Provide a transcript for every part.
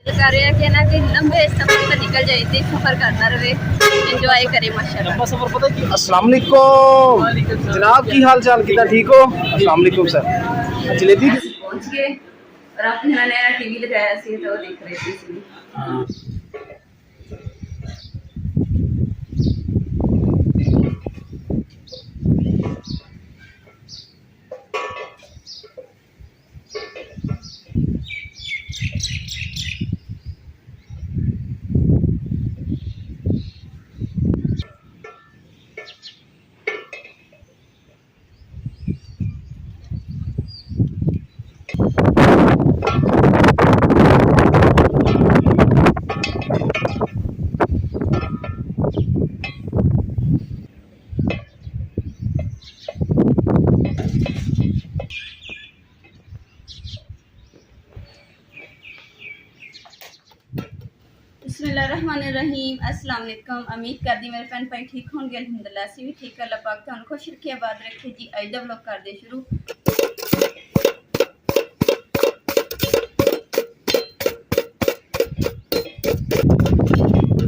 कर रहे हैं कि ना कि लंबे सफर से निकल जाए थे, सफर करता रहे, एंजॉय करे माशाल्लाह। लंबा सफर पता है। अस्सलाम वालेकुम जनाब, की हाल चाल कितना ठीक हो? अस्सलाम वालेकुम सर। जलेबी पहुंच गए और आपने नया टीवी लगाया सी तो देख रहे थे इसलिए। बिस्मिल्लाहिर्रहमानिर्रहीम। अस्सलाम वालेकुम। उम्मीद करदी मेरे भैन भाई ठीक होंगे। अल्हम्दुलिल्लाह असीं भी ठीक। अल्लाह पाक तुहानू खुश रखे, आबाद रखे जी। अज दा व्लॉग कर दे शुरू।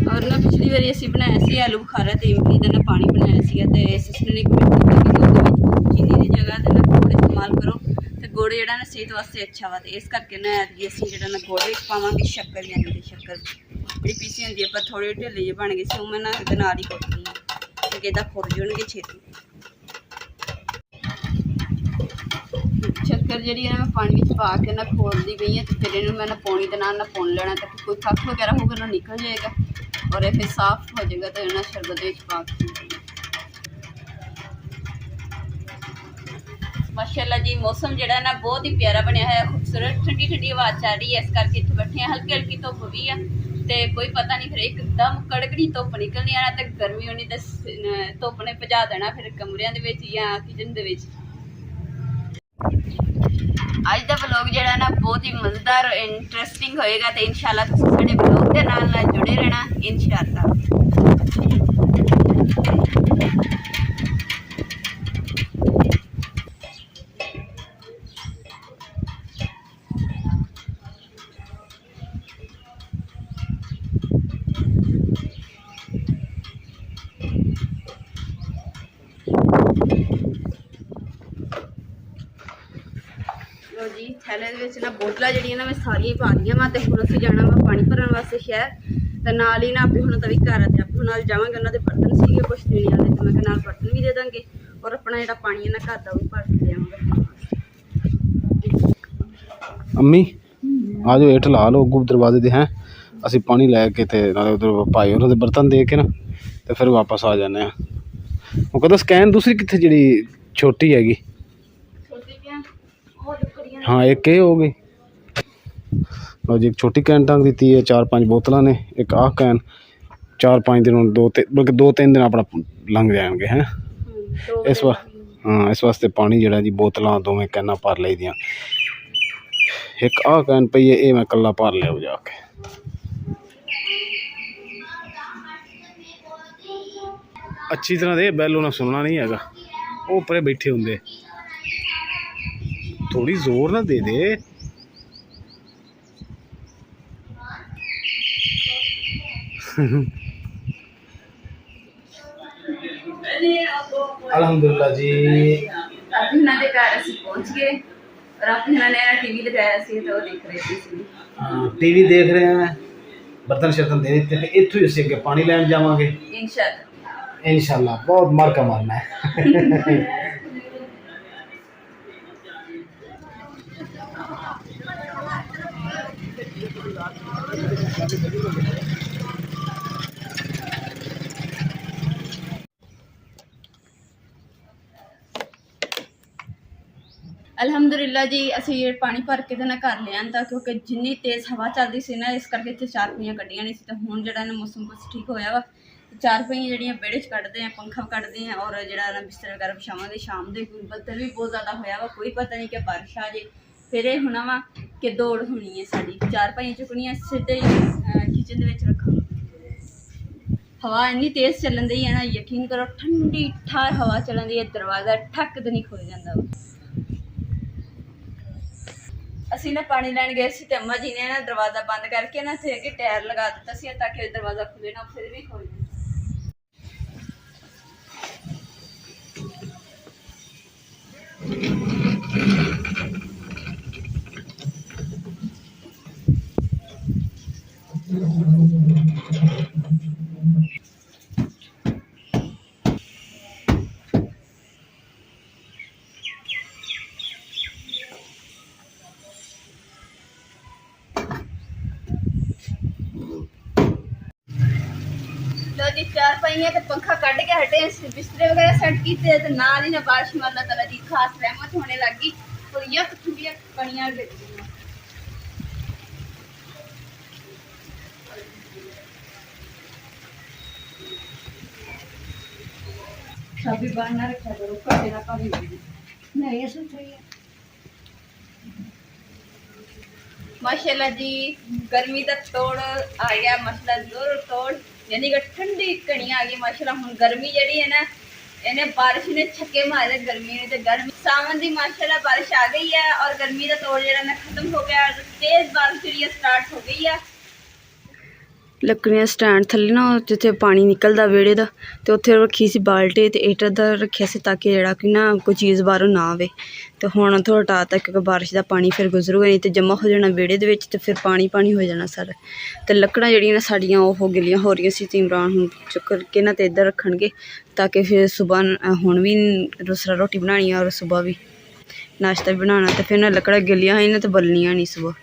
और ना पिछली बारी असीं बनाया सी आलू बुखारा ते इमली दा ना पानी बनाया सी ते सिस्टर ने चीनी दी जगह ते ना गुड़ इस्तेमाल करो ते गुड़ जेहड़ा ना सेहत वास्ते अच्छा वा ते इस करके ना ऐतकी असीं जेहड़ा ना गुड़ विच पावांगे शक्कर यानी कि शक्कर ਜਿਹੜੀ ਪੀਸੀ ਹੁੰਦੀ ਹੈ, ਪਰ ਥੋੜੀ ਢਿੱਲੀ ਜਿਹੀ ਬਣ ਗਈ ਸੀ। ਉਹ ਮੈਂ ਨਾ ਇਹਦੇ ਨਾਲ ਹੀ ਕੁੱਟਦੀ ਹਾਂ ਕਿ ਇਹਦਾ ਫੁਰ ਜਾਣਗੇ ਛੇਤੀ। ਸ਼ੱਕਰ ਜਿਹੜੀ ਹੈ ਨਾ ਮੈਂ ਪਾਣੀ ਵਿੱਚ ਪਾ ਕੇ ਨਾ ਖੋਲਦੀ ਪਈ ਹਾਂ ਤੇ ਫਿਰ ਇਹਨੂੰ ਮੈਂ ਨਾ ਪਾਣੀ ਦੇ ਨਾਲ ਨਾ ਭੁੰਨ ਲੈਣਾ ਤਾਂ ਕਿ ਕੋਈ ਖੱਖ ਵਗੈਰਾ ਹੋਊਗਾ ਨਾ ਨਿਕਲ ਜਾਏਗਾ ਔਰ ਇਹ ਫਿਰ ਸਾਫ਼ ਹੋ ਜਾਏਗਾ। ਤਾਂ ਇਹਨਾਂ ਸ਼ਰਬਤ ਵਿੱਚ ਪਾ ਕੇ माशाल्लाह जी मौसम ਜਿਹੜਾ ਨਾ ਬਹੁਤ ਹੀ ਪਿਆਰਾ ਬਣਿਆ ਹੋਇਆ, खूबसूरत ठंडी ठंडी हवा ਚੱਲ ਰਹੀ ਹੈ। ਇਸ ਕਰਕੇ ਇੱਥੇ ਬੈਠੇ ਹਾਂ। ਹਲਕੀ ਹਲਕੀ ਧੁੱਪ ਵੀ ਆ ਤੇ ਕੋਈ ਪਤਾ ਨਹੀਂ ਫਿਰ ਇੱਕਦਮ ਕੜਕੜੀ ਧੁੱਪ ਨਿਕਲਣੀ ਆਣਾ ਤੇ ਗਰਮੀ ਹੋਣੀ ਤੇ ਧੁੱਪ ਨੇ ਭਜਾ ਦੇਣਾ ਫਿਰ ਕਮਰਿਆਂ ਦੇ ਵਿੱਚ ਜਾਂ ਕਿਚਨ ਦੇ ਵਿੱਚ। ਅੱਜ ਦਾ ਵਲੌਗ ਜਿਹੜਾ ਨਾ ਬਹੁਤ ਹੀ ਮਜ਼ੇਦਾਰ ਇੰਟਰਸਟਿੰਗ ਹੋਏਗਾ ਤੇ ਇਨਸ਼ਾਅੱਲਾ ਤੁਸੀਂ ਸਾਡੇ ਵਲੌਗ ਦੇ ਨਾਲ ਨਾਲ ਜੁੜੇ ਰਹਿਣਾ ਇਨਸ਼ਾਅੱਲਾ। ਲੋ ਜੀ ਥੈਲੇ ਦੇ ਵਿੱਚ ਨਾ ਬੋਤਲਾਂ ਜਿਹੜੀਆਂ ਨਾ ਮੈਂ ਸਾਰੀਆਂ ਪਾ ਲਈਆਂ ਵਾ ਤੇ ਹੁਣ ਅਸੀਂ ਜਾਣਾ ਵਾ ਪਾਣੀ ਭਰਨ ਵਾਸਤੇ ਸ਼ਹਿਰ ਤੇ ਨਾਲ ਹੀ ਨਾ ਆਪੇ ਹੁਣ ਤਵੀ ਘਰ ਆ ਤੇ ਆਪਾਂ ਨਾਲ ਜਾਵਾਂਗੇ। ਉਹਨਾਂ ਦੇ ਬਰਤਨ ਸੀਗੇ ਕੁਛ ਦੇਣੇ ਵਾਲੇ ਤੇ ਮੈਂ ਕਿਹਾ ਨਾਲ ਬਰਤਨ ਵੀ ਦੇ ਦਾਂਗੇ ਔਰ ਆਪਣਾ ਜਿਹੜਾ ਪਾਣੀ ਹੈ ਨਾ ਘਰ ਦਾ ਉਹ ਵੀ ਭਰ ਕੇ ਦੇਵਾਂਗੇ। अम्मी आ जाओ हेठ ला लो अगू दरवाजे दे हैं ਅਸੀਂ ਪਾਣੀ ਲੈ ਕੇ ਤੇ ਨਾਲੇ ਉਧਰ ਭਾਈ ਉਹਨਾਂ ਦੇ ਬਰਤਨ ਦੇ ਕੇ ਨਾ ਤੇ ਫਿਰ ਵਾਪਸ ਆ ਜਾਂਦੇ ਆ। ਉਹ ਕਹਿੰਦਾ ਸਕੈਨ ਦੂਸਰੀ ਕਿੱਥੇ ਜਿਹੜੀ ਛੋਟੀ ਹੈਗੀ? हाँ एक ये हो गई लो जी। एक छोटी कैन टांग दी है, 4-5 बोतलों ने एक आह कैन 4-5 दिन बल्कि 2-3 दिन अपना लंघ जाएंगे हैं इस हाँ इस वास्ते पानी जड़ा जी बोतलों दोवें कैना भर ली दियाँ। एक आह कैन पई है ये मैं कला भर लिया जाके। अच्छी तरह दे बैल उन्हें सुनना नहीं हैगा, वो परे बैठे होंगे। थोड़ी जोर ना दे दे। अल्हम्दुलिल्लाह जी आप ਇਹਨਾਂ ਦੇ ਘਰ ਅਸੀਂ ਪਹੁੰਚ ਗਏ और आप ਇਹਨਾਂ ਨੇ टीवी लगाया सी तो देख रहे थे। हाँ टीवी देख रहे हैं, बर्तन शर्तन दे देते हैं। इत्थों ही असीं अगे पानी लैन जावांगे इंशाअल्लाह। बहुत मार का मारना है। ਅਲਹਮਦੁਲਿਲਾ ਜੀ ਅਸੀਂ ਪਾਣੀ ਭਰ ਕੇ ਤੇ ਨਾ ਘਰ ਲਿਆਂਦਾ ਕਿਉਂਕਿ ਜਿੰਨੀ ਤੇਜ਼ ਹਵਾ ਚੱਲਦੀ ਸੀ ਨਾ ਇਸ ਕਰਕੇ ਇੱਥੇ ਚਾਰ ਪਈਆਂ ਕੱਢੀਆਂ ਨਹੀਂ ਸੀ। ਤੇ ਹੁਣ ਜਿਹੜਾ ਨਾ ਮੌਸਮ ਕੁਛ ਠੀਕ ਹੋਇਆ ਵਾ ਚਾਰ ਪਈਆਂ ਜਿਹੜੀਆਂ ਵਿਹੜੇ 'ਚ ਕੱਢਦੇ ਆ, ਪੰਖਾ ਕੱਢਦੇ ਆ ਔਰ ਜਿਹੜਾ ਨਾ ਬਿਸਤਰਾ ਵਗੈਰਾ ਵਿਛਾਵਾਂਗੇ ਸ਼ਾਮ ਦੇ। ਬੱਦਲ ਵੀ ਬਹੁਤ ਜ਼ਿਆਦਾ ਹੋਇਆ ਵਾ, ਕੋਈ ਪਤਾ ਨਹੀਂ ਕਿ ਬਾਰਿਸ਼ ਆ ਜੇ ਫਿਰ ਇਹ ਹੋਣਾ ਵਾ ਕਿ ਦੌੜ ਹੋਣੀ ਹੈ ਸਾਡੀ। ਚਾਰ ਪਾਈਆਂ ਚੁੱਕਣੀਆਂ ਸਿੱਧੇ ਕਿਚਨ ਦੇ ਵਿੱਚ ਰੱਖਾਂਗੇ। हवा इन्नी तेज़ चलन दी है ना, यकीन करो ठंडी ठार हवा चलन दी है, दरवाज़ा ठक तो नहीं खुल जाता। ਅਸੀਂ ਨਾ ਪਾਣੀ ਲੈਣ ਗਏ ਸੀ ਤੇ ਅੰਮਾ ਜੀ ਨੇ ਨਾ ਦਰਵਾਜ਼ਾ ਬੰਦ ਕਰਕੇ ਨਾ ਤੇ ਅੱਗੇ ਟਾਇਰ ਲਗਾ ਦਿੱਤਾ ਸੀ ਤਾਂ ਕਿ ਦਰਵਾਜ਼ਾ ਖੁੱਲੇ ਨਾ, ਫਿਰ ਵੀ ਖੁੱਲ ਜਾਏ। लो जी, चार पाइयां ते पंखा कट के हटे, बिस्तरे वगैरह सेट कीते ते नाल ही ना बारिश में अल्लाह ताला दी खास रहमत होने लगी और यक ठंडियां कणियां गिर गईं। सभी बाहर ना रखा करो, कटे ना पानी नहीं ऐसा चाहिए। माशाल्लाह जी, गर्मी का तोड़ आ गया, मसला जोर तोड़, यानी कि ठंडी कणियां आ गई माशाल्लाह। हुण गर्मी जड़ी है ना, इन्हें बारिश ने छक्के मारे गर्मी ने, तो गर्मी सावन दी माशाल्लाह बारिश आ गई है और गर्मी का तोड़ जड़ा ना खत्म हो गया, तेज बारिश जड़ी स्टार्ट हो गई है। ਲੱਕੜੀਆਂ ਸਟੈਂਡ ਥੱਲੇ ਨਾ ਜਿੱਥੇ ਪਾਣੀ ਨਿਕਲਦਾ ਵਿਹੜੇ ਦਾ, ਤੇ ਉੱਥੇ ਰੱਖੀ ਸੀ ਬਾਲਟੀ ਤੇ ਹੀਟਰ ਦਾ ਰੱਖਿਆ ਸੀ ਤਾਂ ਕਿ ਜਿਹੜਾ ਕਿ ਨਾ ਕੋਈ ਚੀਜ਼ ਬਾਹਰੋਂ ਨਾ ਆਵੇ। ਤੇ ਹੁਣ ਉੱਥੋਂ ਹਟਾਤਾ ਕਿਉਂਕਿ ਬਾਰਿਸ਼ ਦਾ ਪਾਣੀ ਫਿਰ ਗੁਜ਼ਰੂਗਾ ਨਹੀਂ ਤੇ ਜਮ੍ਹਾਂ ਹੋ ਜਾਣਾ ਵਿਹੜੇ ਦੇ ਵਿੱਚ ਤੇ ਫਿਰ ਪਾਣੀ ਪਾਣੀ ਹੋ ਜਾਣਾ ਸਾਰਾ। ਤੇ ਲੱਕੜਾਂ ਜਿਹੜੀਆਂ ਨਾ ਸਾਡੀਆਂ ਉਹ ਗਿੱਲੀਆਂ ਹੋ ਰਹੀਆਂ ਸੀ ਤੇ ਇਮਰਾਨ ਹੁਣ ਚੁੱਕ ਕੇ ਨਾ ਤੇ ਇੱਧਰ ਰੱਖਣਗੇ ਤਾਂ ਕਿ ਫਿਰ ਸੁਬਾਹ ਹੁਣ ਵੀ ਦੂਸਰਾ ਰੋਟੀ ਬਣਾਉਣੀ ਆ ਔਰ ਸੁਬਾਹ ਵੀ ਨਾਸ਼ਤਾ ਵੀ ਬਣਾਉਣਾ, ਤੇ ਫਿਰ ਨਾ ਲੱਕੜਾਂ ਗਿੱਲੀਆਂ ਹੋਈਆਂ ਨਾ ਤੇ ਬਲਣੀਆਂ ਨਹੀਂ ਸੁਬਾਹ।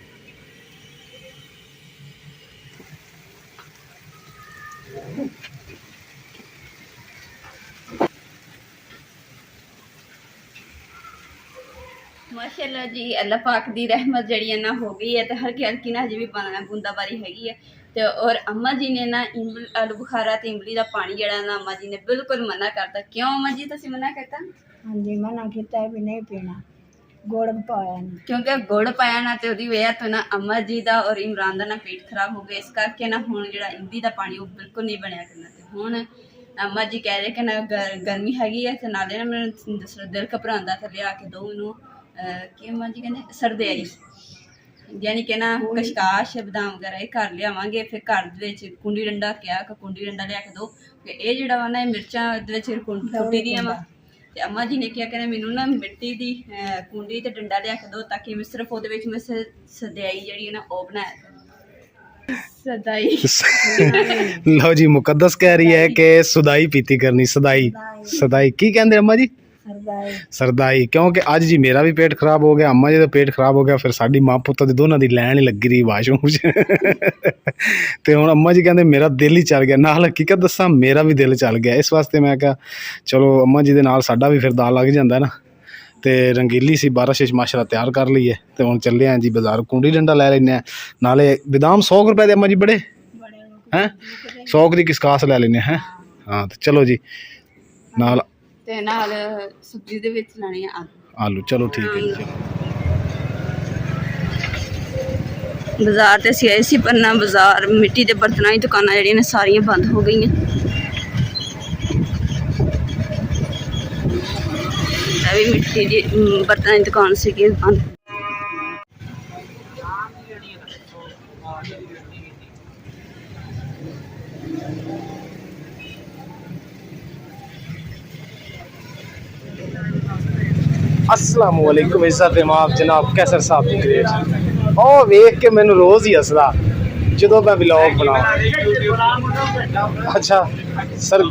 माशाल्लाह जी, अल्लाह पाक दी रहमत जड़ी है ना हो गई है, तो हल्की हल्की ना अजे भी बूंदाबारी हैगी है। तो और अम्मा जी ने ना आलू बुखारा ते इमली का पानी जड़ा ना अम्मा जी ने बिल्कुल मना करता। क्यों अम्मा जी तुसीं मना करता? हाँ जी, मना किया भी नहीं पीना, गुड़ पाया ना, क्योंकि गुड़ पाया ना तो उसकी वजह तो ना अम्मा जी का और इमरान का ना पेट खराब हो गया, इस करके ना हुण जिहड़ा इमली का पानी वो बिल्कुल नहीं बनया करना। तो हुण अम्मा जी कह रहे कि ना गर्मी हैगी है तो नाले ना मेरा दूसरा दिल घबरांदा ते लिया के दो मैनू कि अम्मा जी कहते सरदेई, यानी कि ना कशकाश बदाम वगैरह ये घर लियावांगे, फिर घर दे कुंडी डंडा क्या कुंडी डंडा लिया के दो कि ये जिहड़ा वा ना मिर्चां कुट्टी दियां वा। ते अम्मा जी ने क्या कहना मैनू ना मिट्टी दी कुंडी ते डंडा लिया के दो ताकि मैं सिर्फ ओहदे विच मैं सदाई जिहड़ी है ना ओह बनाया सदाई। लो जी, मुकद्दस कह रही है कि सुदाई पीती करनी। सदाई सदाई की कहते अम्मा जी? सरदाई। सरदाई, क्योंकि अज जी मेरा भी पेट खराब हो गया, अम्मा जी का पेट खराब हो गया, फिर साडी मां पुत्त दी दोनों दी लैन ही लगी रही वाशरूम ते हुण अम्मा जी कहंदे मेरा दिल ही चल गया। नाल हकीकत दसां मेरा भी दिल चल गया, इस वास्ते मैं कहा चलो अम्मा जी दे नाल साडा भी फिर दा लग जांदा ना। ते रंगीली सी बारिश माशाल्लाह तैयार कर ली है, तो हुण चले हैं जी बाजार, कुंडी डंडा ले लैने, नाले बदाम 100 रुपए दे अम्मा जी बड़े हैं, 100 की किसकास ले लेने हैं। हाँ तो चलो जी, नाल ते नाल सब्जी दे विच लाने आलू। चलो ठीक है जी। बाजार ते असीं आए सी पर ना बाजार मिट्टी दे बर्तनां दी दुकानां जिहड़ियां ने सारियां बंद हो गई हैं। भी मिट्टी दी बर्तनां दी दुकान सीगी बंद। अस्सलाम वालेकुम इज़्ज़त माफ जनाब, कैसर साहब दी ग्रेट ओ वेख के मैनू रोज़ ही हसदा जो मैं व्लॉग बना। अच्छा सर,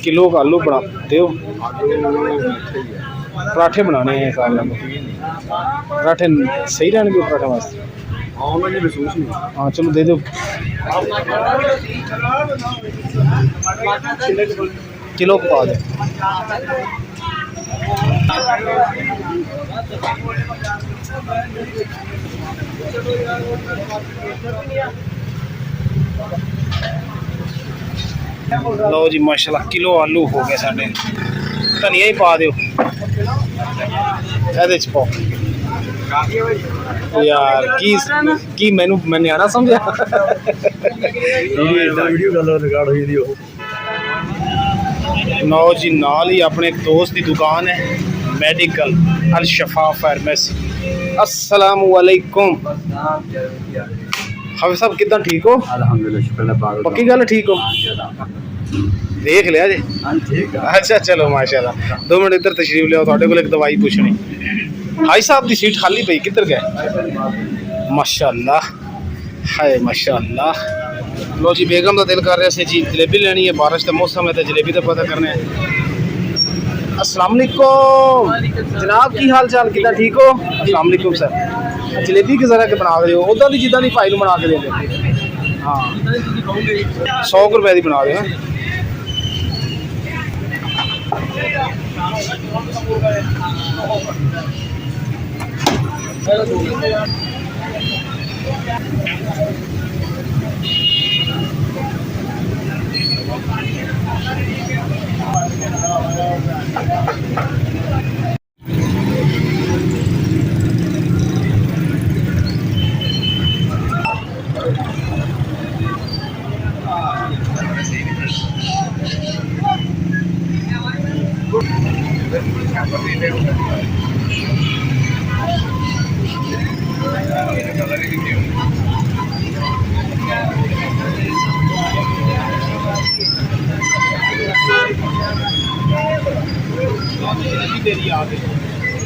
किलो का आलू बना दो, पराठे बनाने हैं साल में, पराठे सही रहने पराठे वास्ते। हाँ चलो दे दो, किलो पा दो। लो जी माशाल्लाह किलो आलू हो गए साढ़े। धनिया ही पा दो यार, की मैनू मैं न्याणा समझा। नो जी, नाल ही अपने एक दोस्त की दुकान है मेडिकल अल शफा फार्मेसी, अस्सलाम वालेकुम। हाफिज साहब कितना ठीक हो? अल्हम्दुलिल्लाह, शुक्र है बाबा। पक्की गल ठीक हो? देख लिया जी। हाँ ठीक है। अच्छा चलो माशाल्लाह। 2 मिनट इधर तशरीफ लियाओ, ਤੁਹਾਡੇ ਕੋਲ ਇੱਕ ਦਵਾਈ ਪੁੱਛਣੀ। हाई साहब ਦੀ सीट खाली पई, किधर गए? माशाल्लाह, हाय माशाल्लाह। लो जी, बेगम का दिल कर रहा है जी जलेबी लेनी है, बारिश का मौसम है तो जलेबी का पता करना है। अस्सलाम वालेकुम जनाब, की हाल चाल, कितना ठीक हो? अस्सलाम वालेकुम सर। जलेबी किस तरह के बना रहे हो? उदा दी जिदा दी भाई बना के दे दे। हाँ 100 रुपए की बना दे।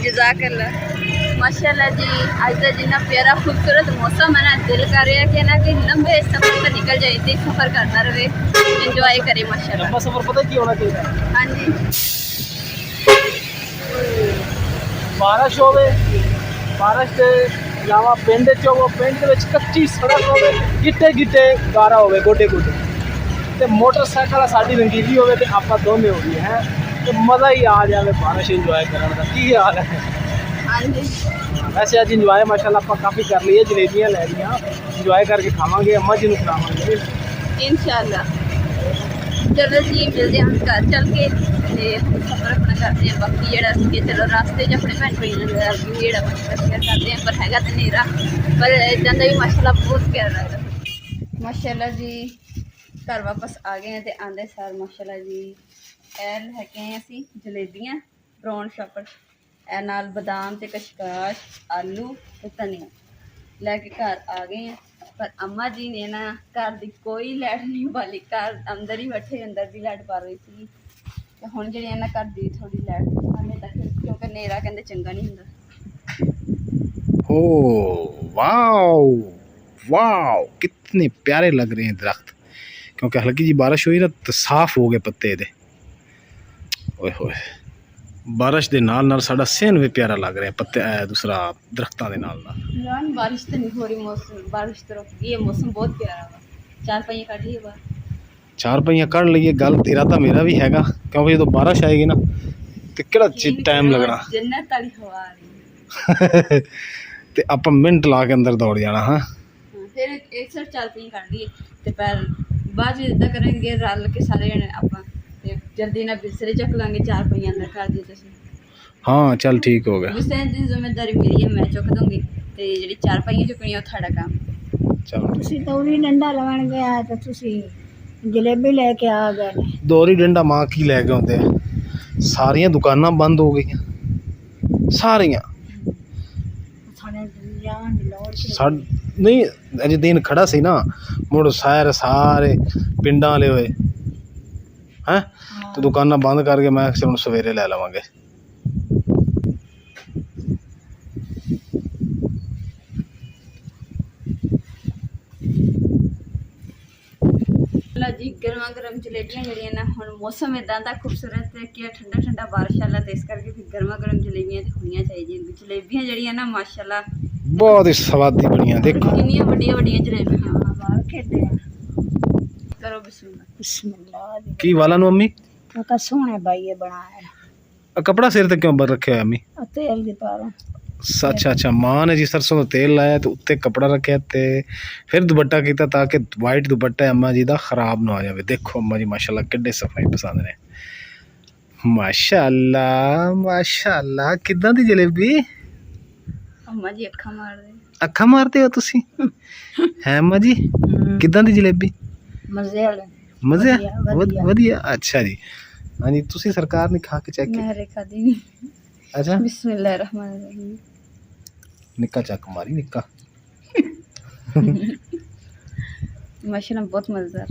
जज़ाकल्लाह। माशाल्लाह जी, आज का जितना प्यारा खूबसूरत मौसम है ना, दिल कर रहा है कि ना कि लंबे सफ़र पर निकल जाए, तो सफ़र करता रहे, इंजॉय करे माशाल्लाह। लंबा सफर पता की होना चाहिए? हाँ जी, बारिश होवे, बारिश के अलावा पिंड च होवो, पिंड दे विच कच्ची सड़क होवे, गिट्टे गिट्टे गारा होवे, गोडे गोडे ते मोटरसाइकिल साडी रंगीली होवे ते आपां दोने हो गई है, तो मज़ा ही आ जाए बारिश इंजॉय करने का। की हाल है? हाँ जी, वैसे अज इंजॉय माशाल्लाह आप काफ़ी कर लिए, जलेबियाँ लै लिया, इंजॉय करके खावांगे, अम्मा जी नूं खिलावांगे इंशाल्लाह। चलो जी, मिलते हैं हम घर चल के ते सफ़र अपना करते हैं। बाकी जेड़ा सी चलो रास्ते च अपने भैन भाइयों नाल जेड़ा शेयर करते हैं, पर हैगा तो नेरा, पर इदां दा भी माशाल्लाह बहुत प्यारा लगदा। माशाल्लाह जी, घर वापस आ गए हैं ते आंदे सार माशाल्लाह जी ਇਹ ਲੈ ਕੇ ਆਏ ਅਸੀਂ ਜਲੇਬੀਆਂ ਬਰਾਊਨ ਸ਼ਾਪਰ, ਇਹ ਨਾਲ ਬਦਾਮ ਤੇ ਕਸ਼ਕਾਸ਼, ਆਲੂ ਤੇ ਧਨੀਆ ਲੈ ਕੇ ਘਰ ਆ ਗਏ ਆ। ਪਰ ਅੰਮਾ ਜੀ ਨੇ ਨਾ ਘਰ ਦੀ ਕੋਈ ਲੈਟ ਨਹੀਂ ਬਾਲੀ, ਘਰ ਅੰਦਰ ਹੀ ਬੈਠੇ, ਅੰਦਰ ਦੀ ਲੈਟ ਪਾ ਰਹੀ ਸੀ। ਤੇ ਹੁਣ ਜਿਹੜੀ ਇਹਨਾਂ ਘਰ ਦੀ ਥੋੜੀ ਲੈਟ ਹਾਲੇ ਤੱਕ, ਕਿਉਂਕਿ ਹਨੇਰਾ ਕਹਿੰਦੇ ਚੰਗਾ ਨਹੀਂ ਹੁੰਦਾ। ओ वाओ वाओ, कितने प्यारे लग रहे हैं दरख्त, क्योंकि हल्की जी बारिश हुई ना तो साफ हो गए पत्ते दे। ओए होए, बारिश दे नाल नाल साडा सेहन भी प्यारा लग रहा है, पत्ते दूसरा दरख्तां दे नाल नाल। यार बारिश तो नहीं हो रही, मौसम बारिश तो रुक गई है, मौसम बहुत प्यारा हुआ। 4 पहिए कट लिए बाहर, 4 पहिया कढ़ लीए, गल इरादा मेरा भी हैगा, क्योंकि जो बारिश आएगी ना तो किहड़ा टाइम लगना, जन्नत वाली हवा आ रही है। ते आपां मिनट ला के अंदर दौड़ जाना। हाँ फिर एक साथ 4 पहिए कट लिए ते पैर बाद में इदा करेंगे रल के सारे जने आपां ते जल्दी ना बिस्तरे चक लांगे, 4 पहिए अंदर कर दिए तुसीं। हाँ चल ठीक हो गया। बिस्तरे दी जिम्मेदारी मेरी है, मैं चुक दूंगी ते जेह्ड़ी 4 पहिए चुकनी है वो थोड़ा काम। चलो ਤੁਸੀਂ ਤੌਰੀ ਡੰਡਾ ਲਵਣ ਗਿਆ ਤੇ ਤੁਸੀਂ ਜਲੇਬੀ ਲੈ ਕੇ ਆ ਗਏ ਨੇ। दोरी डंडा मां की लै के आते हैं, सारियां दुकानां बंद हो गई, सारियां। ਸਾਨੂੰ ਜਾਣ ਦੀ ਲੋੜ ਸੀ। नहीं अजे दिन खड़ा सी ना, मुड़ सैर सारे पिंडां वाले होए हैं, तो दुकानां बंद करके मैं हुण सवेरे लै लवांगे। जी गर्मा गर्म जलेबियां जड़ियां ना, हुण मौसम इदां दा खूबसूरत है कि ठंडा ठंडा बारिश वाला, तो इस करके फिर गर्मा गर्म जलेबियां तो होनियां चाहिए। जलेबियां जड़ियां ना माशाल्लाह बहुत ही स्वादी बनिया, देखो कितनियां वड्डियां वड्डियां जलेबियां। ਬਾਹਰ ਖੇਡੇ ਆ। करो बिस्मिल्लाह। ਬਿਸਮਿਲ੍ਲਾ ਦੀ की वाला नु अम्मी? ਕਾਕਾ ਸੋਹਣੇ ਬਾਈਏ ਬਣਾਇਆ आ कपड़ा सिर ते क्यों बर रखे अम्मी? ਤੇਲ ਦੀ ਪਾਰੋਂ अच्छा अच्छा, मां ने जी सरसों का तेल लाया तो उत्ते कपड़ा रखे ते फिर दुपट्टा किया ताकि वाइट दुपट्टा अम्मा जी का खराब ना हो जाए। देखो अम्मा जी माशाल्लाह किड्डे सफाई पसंद ने, माशाल्लाह माशाल्लाह। किदां दी जलेबी? अम्मा जी अखा मार दे, अखा मारते हो तुसी हैं अम्मा जी? किदां दी जलेबी? ਮਜ਼ੇ ਵਾਲੇ मजे वधिया, वधिया। वधिया। अच्छा जी, हाँ जी, तुसी सरकार ने खा के चेक किया? मैं रेखा दी नहीं। अच्छा बिस्मिल्लाहिर्रहमानिर्रहीम। ਨਿੱਕਾ ਚੱਕ ਮਾਰੀ ਨਿੱਕਾ। ਮਸ਼ਰੂਮ ਬਹੁਤ ਮਜ਼ੇਦਾਰ।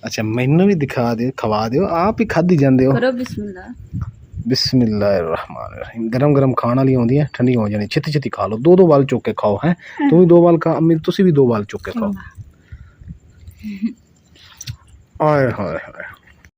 ਅੱਛਾ ਮੈਨੂੰ ਵੀ ਦਿਖਾ ਦਿਓ, ਖਵਾ ਦਿਓ, ਆਪ ਹੀ ਖਾਧੀ ਜਾਂਦੇ ਹੋ। ਕਰੋ ਬਿਸਮਿਲ੍ਲਾ। ਬਿਸਮਿल्लाहिर्रहमानिर्रहीम। गरम गरम खाण वाली आਉਂਦੀਆਂ ठंडी हो जानी, ਛੇਤੀ ਛੇਤੀ ਖਾ ਲਓ। ਦੋ ਦੋ ਵਾਲ ਚੁੱਕ ਕੇ ਖਾਓ। ਹੈ ਤੂੰ ਵੀ ਦੋ ਵਾਲ ਖਾ, ਅੰਮੀ ਤੁਸੀਂ ਵੀ ਦੋ ਵਾਲ ਚੁੱਕ ਕੇ ਖਾਓ। ਆਏ ਹਾਏ ਹਾਏ